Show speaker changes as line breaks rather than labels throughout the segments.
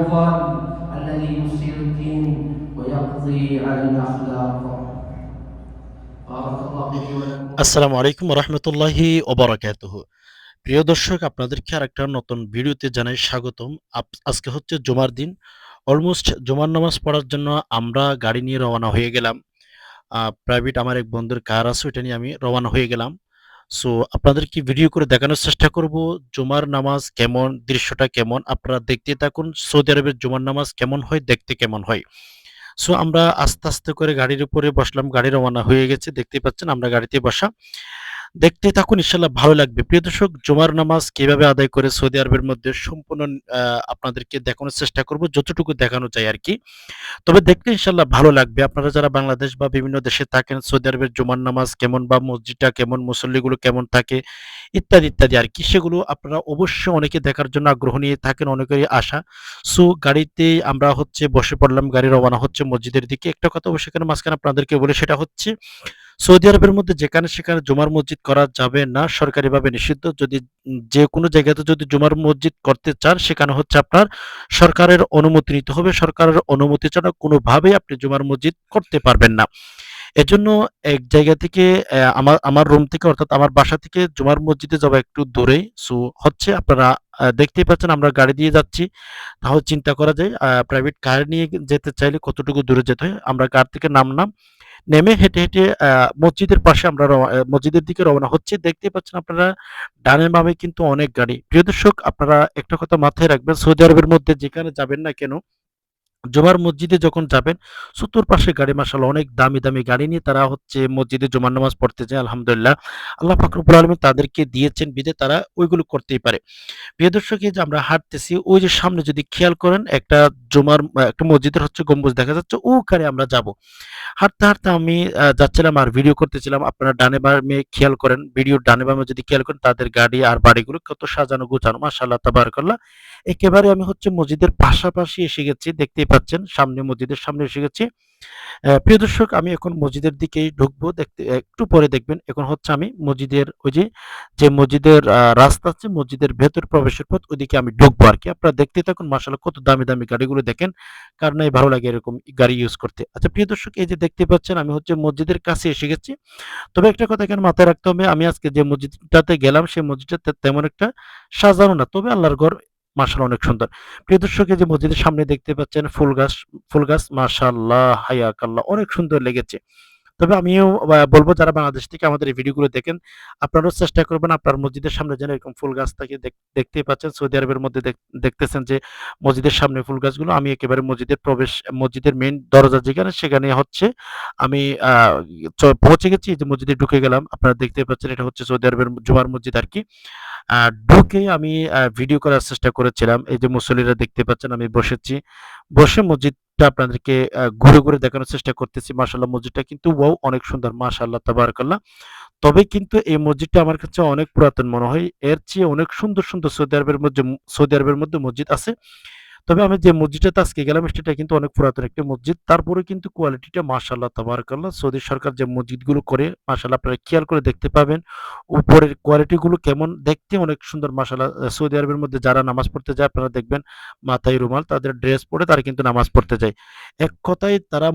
المفضل الذي يفسد الدين ويقضي على الأخلاق. بارك الله لي ولكم.
আসসালামু আলাইকুম রহমতুল্লাহি ওবরাকাতুহু। প্রিয় দর্শক, আপনাদেরকে আরেকটা নতুন ভিডিওতে জানাই স্বাগতম। আজকে হচ্ছে জুমার দিন। অলমোস্ট জুমার নামাজ পড়ার জন্য আমরা গাড়ি নিয়ে রওনা হয়ে গেলাম। প্রাইভেট আমার এক বন্ধুর কার আছে, ওইটা নিয়ে আমি রওনা হয়ে গেলাম। সো আপনাদেরকে ভিডিও করে দেখানোর চেষ্টা করব জুমার নামাজ কেমন, দৃশ্যটা কেমন। আপনারা দেখতে থাকুন সৌদি আরবের জুমার নামাজ কেমন হয়, দেখতে কেমন হয়। সো আমরা আস্তে আস্তে করে গাড়ির উপরে বসলাম, গাড়ি রওনা হয়ে গেছে, দেখতেই পাচ্ছেন আমরা গাড়িতে বসা। দেখতে থাকুন, ইনশাল্লাহ ভালো লাগবে। প্রিয় দর্শক, জুমার নামাজ কিভাবে আদায় করে সৌদি আরবের মধ্যে সম্পূর্ণ আপনাদেরকে দেখানোর চেষ্টা করব, যতটুকু দেখানো যায় আর কি। তবে দেখতে ইনশাল্লাহ ভালো লাগবে। আপনারা যারা বাংলাদেশ বা বিভিন্ন দেশে থাকেন, সৌদি আরবের জুমার নামাজ কেমন বা মসজিদটা কেমন, মুসল্লিগুলো কেমন থাকে, ইত্যাদি ইত্যাদি আর কি, সেগুলো আপনারা অবশ্যই অনেকে দেখার জন্য আগ্রহ নিয়ে থাকেন, অনেকেরই আশা। সো গাড়িতে আমরা হচ্ছে বসে পড়লাম, গাড়ি রওনা হচ্ছে মসজিদের দিকে। একটা কথা অবশ্যই এখানে মাঝখানে আপনাদেরকে বলে, সেটা হচ্ছে সৌদি আরবের মধ্যে যেখানে সেখানে জুমার মসজিদ করা যাবে না, সরকারিভাবে নিষিদ্ধ। যদি যে কোনো জায়গাতে যদি জুমার মসজিদ করতে চান, সেখানে হচ্ছে আপনার সরকারের অনুমতি নিতে হবে। সরকারের অনুমতি ছাড়া কোনোভাবেই আপনি জুমার মসজিদ করতে পারবেন না। এজন্য এক জায়গা থেকে আমার আমার রুম থেকে, অর্থাৎ আমার বাসা থেকে জুমার মসজিদে যাওয়া একটু দূরেই। সো হচ্ছে আপনারা দেখতেই পাচ্ছেন আমরা গাড়ি দিয়ে যাচ্ছি। তাহলে চিন্তা করা যায় প্রাইভেট কার নিয়ে যেতে চাইলে কতটুকু দূরে যেতে হয়। আমরা কার থেকে নামলাম, নেমে হেঁটে হেঁটে মসজিদের পাশে আমরা মসজিদের দিকে রওনা হচ্ছি। দেখতেই পাচ্ছেন আপনারা ডানে বামে কিন্তু অনেক গাড়ি। প্রিয় দর্শক, আপনারা একটা কথা মাথায় রাখবেন, সৌদি আরবের মধ্যে যেখানে যাবেন না কেন, জুমার মসজিদে যখন যাবেন, চতুর্পাশে গাড়ি, মাশাআল্লাহ অনেক দামি দামি গাড়ি নিয়ে তারা হচ্ছে মসজিদে জুমার নামাজ পড়তে যায়। আলহামদুলিল্লাহ, আল্লাহ পাক রব্বুল আলামিন তাদেরকে দিয়েছেন বিধে তারা ওইগুলো করতেই পারে। প্রিয় দর্শক, এই যে আমরা হাঁটতেছি, ওই যে সামনে যদি খেয়াল করেন একটা একটা মসজিদের হচ্ছে গম্বুজ দেখা যাচ্ছে, ওখানে আমরা যাব। হাঁটতে হাঁটতে আমি যাচ্ছিলাম আর ভিডিও করতেছিলাম। আপনারা ডানে বামে খেয়াল করেন, ভিডিওর ডানে বামে যদি খেয়াল করেন, তাদের গাড়ি আর বাড়িগুলো কত সাজানো গোছানো, মাশাআল্লাহ তাবারাকাল্লাহ। একেবারে আমি হচ্ছে মসজিদের পাশাপাশি এসে গেছি, দেখতেই পাচ্ছেন সামনে, মসজিদের সামনে এসে গেছি। প্রিয় দর্শক, আমি এখন মসজিদের দিকেই ঢুকবো, দেখতে একটু পরে দেখবেন। এখন হচ্ছে আমি মসজিদের ওই যে মসজিদের রাস্তা আছে, মসজিদের ভেতর প্রবেশের পথ, ওইদিকে আমি ঢুকবো আর কি। আপনারা দেখতে থাকুন, মাশাআল্লাহ কত দামি দামি গাড়িগুলো দেখেন, কার নাই ভালো লাগে এরকম গাড়ি ইউজ করতে। আচ্ছা প্রিয় দর্শক, এই যে দেখতে পাচ্ছেন আমি হচ্ছে মসজিদের কাছে এসে গেছি। তবে একটা কথা এখানে মাথায় রাখতে হবে, আমি আজকে যে মসজিদটাতে গেলাম, সেই মসজিদটা তেমন একটা সাজানো না, তবে আল্লাহর ঘর মাশাআল্লাহ অনেক সুন্দর। প্রিয় দর্শক, এই যে মসজিদের সামনে দেখতে পাচ্ছেন ফুল গাছ মাশাআল্লাহ হায়াকাল্লাহ অনেক সুন্দর লেগেছে। তবে আমিও বলবো, যারা বাংলাদেশ থেকে আমাদের এই ভিডিওগুলো দেখেন, আপনারাও চেষ্টা করবেন আপনার মসজিদের সামনে যেন এরকম ফুল গাছ থাকে। দেখতেই পাচ্ছেন সৌদি আরবের মধ্যে দেখতেছেন যে মসজিদের সামনে ফুল গাছগুলো। আমি একেবারে মসজিদের মেইন দরজা যেখানে, সেখানে হচ্ছে আমি পৌঁছে গেছি। যে মসজিদে ঢুকে গেলাম, আপনারা দেখতেই পাচ্ছেন এটা হচ্ছে সৌদি আরবের জুমার মসজিদ আর কি। ঢুকে আমি ভিডিও করার চেষ্টা করেছিলাম। এই যে মুসল্লিরা দেখতে পাচ্ছেন, আমি বসেছি। বসে মসজিদটা আপনাদেরকে ঘুরে ঘুরে দেখানোর চেষ্টা করতেছি। মাশাআল্লাহ মসজিদটা কিন্তু ওয়াও অনেক সুন্দর, মাশাআল্লাহ তাবারাকাল্লাহ। তবে কিন্তু এই মসজিদটা আমার কাছে অনেক পুরাতন মনে হয়। এর চেয়ে অনেক সুন্দর সুন্দর সৌদি আরবের মধ্যে মসজিদ আছে। তবে আমি যে মসজিদটাতে আজকে গেলাম, সেটা কিন্তু অনেক পুরাতন একটি মসজিদ। তারপরে কিন্তু কোয়ালিটিটা মাশাআল্লাহ তাবারাকাল্লাহ। সৌদি সরকার যে মসজিদগুলো করে, মাশাআল্লাহ আপনারা খেয়াল করে দেখতে পাবেন উপরের কোয়ালিটিগুলো কেমন, দেখতে অনেক সুন্দর মাশাআল্লাহ। সৌদি আরবের মধ্যে যারা নামাজ পড়তে যায়, আপনারা দেখবেন মাথায় রুমাল, তাদের ড্রেস পরে তারা কিন্তু নামাজ পড়তে যায়। এক কথায় তারা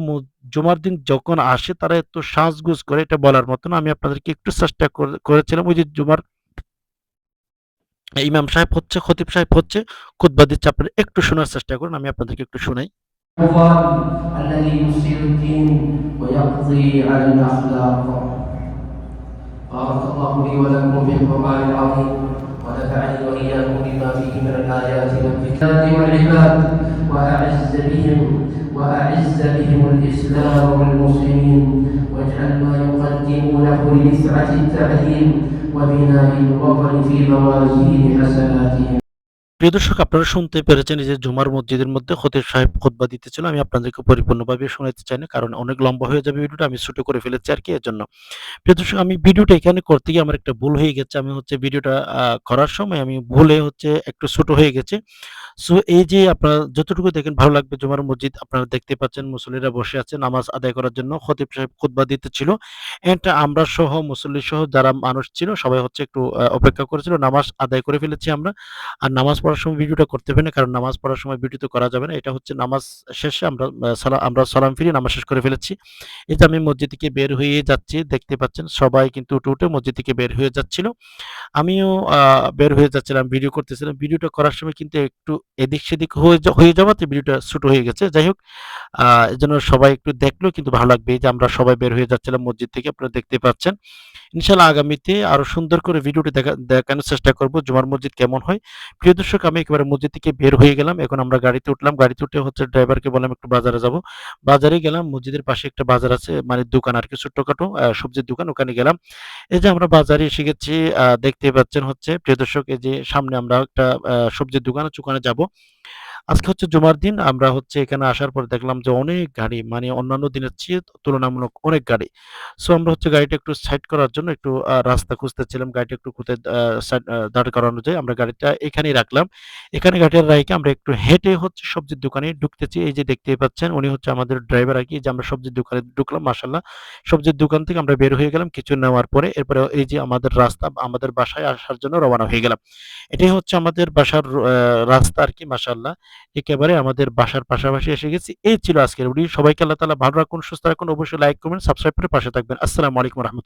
জুমার দিন যখন আসে, তারা এত সাজগোজ করে, এটা বলার মতো না। আমি আপনাদেরকে একটু চেষ্টা করেছিলাম, ওই যে জুমার ইমাম সাহেব হচ্ছে, খতিব সাহেব হচ্ছে খুতবা দিচ্ছে, আপনারা একটু শোনার চেষ্টা করুন, আমি আপনাদেরকে একটু শোনাই।
المفضل الذي يفسد الدين ويقضي على الأخلاق. بارك الله لي ولكم في القرآن العظيم ونفعني وإياكم بما فيه من الآيات والكتاب والعباد وأعز بهم الإسلام والمسلمين واجعل ما يقدمونه لرفعة التعليم وبناء الوطن في موازين حسناتهم.
প্রিয় দর্শক, আপনারা শুনতে পেরেছেন এই যে জুমার মসজিদের মধ্যে খতিব সাহেব খুতবা দিতেছিল। আমি আপনাদেরকে পরিপূর্ণভাবে শোনাতে চাই না, কারণ অনেক লম্বা হয়ে যাবে ভিডিওটা, আমি ছোট করে ফেলেছি আর কি, এর জন্য। প্রিয় দর্শক, আমি ভিডিওটা এখানে করতে গিয়ে আমার একটা ভুল হয়ে গেছে। আমি হচ্ছে ভিডিওটা করার সময় আমি ভুলে হচ্ছে একটু ছোট হয়ে গেছে। সো এই যে আপনারা যতটুকু দেখেন ভালো লাগবে। জুমার মসজিদ আপনারা দেখতে পাচ্ছেন, মুসল্লিরা বসে আছে নামাজ আদায় করার জন্য। খতিব সাহেব খুতবা দিতেছিল। এন্ড আমরা সহ, মুসল্লি সহ যারা মানুষ ছিল, সবাই হচ্ছে একটু অপেক্ষা করেছিল। নামাজ আদায় করে ফেলেছি আমরা। আর নামাজ পড়ার সময় ভিডিওটা করতে পারি না, কারণ নামাজ পড়ার সময় ভিডিও তো করা যাবে না। এটা হচ্ছে নামাজ শেষে আমরা সালাম ফিরিয়ে নামাজ শেষ করে ফেলেছি। এই যে আমি মসজিদ থেকে বের হয়ে যাচ্ছি, দেখতে পাচ্ছেন সবাই কিন্তু উঠে মসজিদ থেকে বের হয়ে যাচ্ছিল। আমিও বের হয়ে যাচ্ছিলাম, ভিডিও করতেছিলাম। ভিডিওটা করার সময় কিন্তু একটু এদিক-সেদিক হয়ে যাওয়াতে ভিডিওটা ছোট হয়ে গেছে। যাই হোক, এজন্য সবাই একটু দেখলেও কিন্তু ভালো লাগবে। এই যে আমরা সবাই বের হয়ে যাচ্ছিলাম মসজিদ থেকে, আপনারা দেখতে পাচ্ছেন। ইনশাআল্লাহ আগামীতে আরো সুন্দর করে ভিডিওটি দেখানোর চেষ্টা করব জুমার মসজিদ কেমন হয়। প্রিয় দর্শক, আমি একেবারে মসজিদ থেকে বের হয়ে গেলাম। এখন আমরা গাড়িতে উঠলাম। গাড়িতে উঠে হচ্ছে ড্রাইভারকে বললাম একটু বাজারে যাব। বাজারে গেলাম। মসজিদের পাশে একটা বাজার আছে, মানে দোকান আরকি, ছোট্টখাটো সবজির দোকান, ওখানে গেলাম। এই যে আমরা বাজারে এসে গেছি, দেখতে পাচ্ছেন হচ্ছে প্রিয় দর্শক, এই যে সামনে আমরা একটা সবজির দোকান আছে, ওখানে যাব। আজকে হচ্ছে জুমার দিন। আমরা হচ্ছে এখানে আসার পর দেখলাম যে অনেক গাড়ি, মানে অন্যান্য দিনের চেয়ে তুলনামূলক অনেক গাড়ি। সো আমরা হচ্ছে গাড়িটা একটু সাইড করার জন্য একটু রাস্তা খুঁজতেছিলাম। গাড়িটা একটু কোথায় সাইড দাঁড় করানো যায়। আমরা গাড়িটা এখানেই রাখলাম। এখানে গাড়িটা রাইখে আমরা একটু হেঁটে হচ্ছে সবজির দোকানে ঢুকতেছি। এই যে দেখতেই পাচ্ছেন, উনি হচ্ছে আমাদের ড্রাইভার আরকি। এই যে আমরা সবজির দোকানে ঢুকলাম, মাশাআল্লাহ। সবজির দোকান থেকে আমরা বের হয়ে গেলাম কিছু নেওয়ার পরে। এরপরে এই যে আমাদের রাস্তা, আমাদের বাসায় আসার জন্য রওনা হয়ে গেলাম। এটাই হচ্ছে আমাদের বাসার রাস্তা আরকি, মাশাআল্লাহ। একেবারে আমাদের বাসার পাশাপাশি এসে গেছি। এই ছিল আজকের ভিডিও। সবাইকে আল্লাহ তাআলা ভালো রাখুন, সুস্থ রাখুন। অবশ্যই লাইক, কমেন্ট, সাবস্ক্রাইব করে পাশে থাকবেন। আসসালামু আলাইকুম ওয়া রাহমাতুল্লাহ।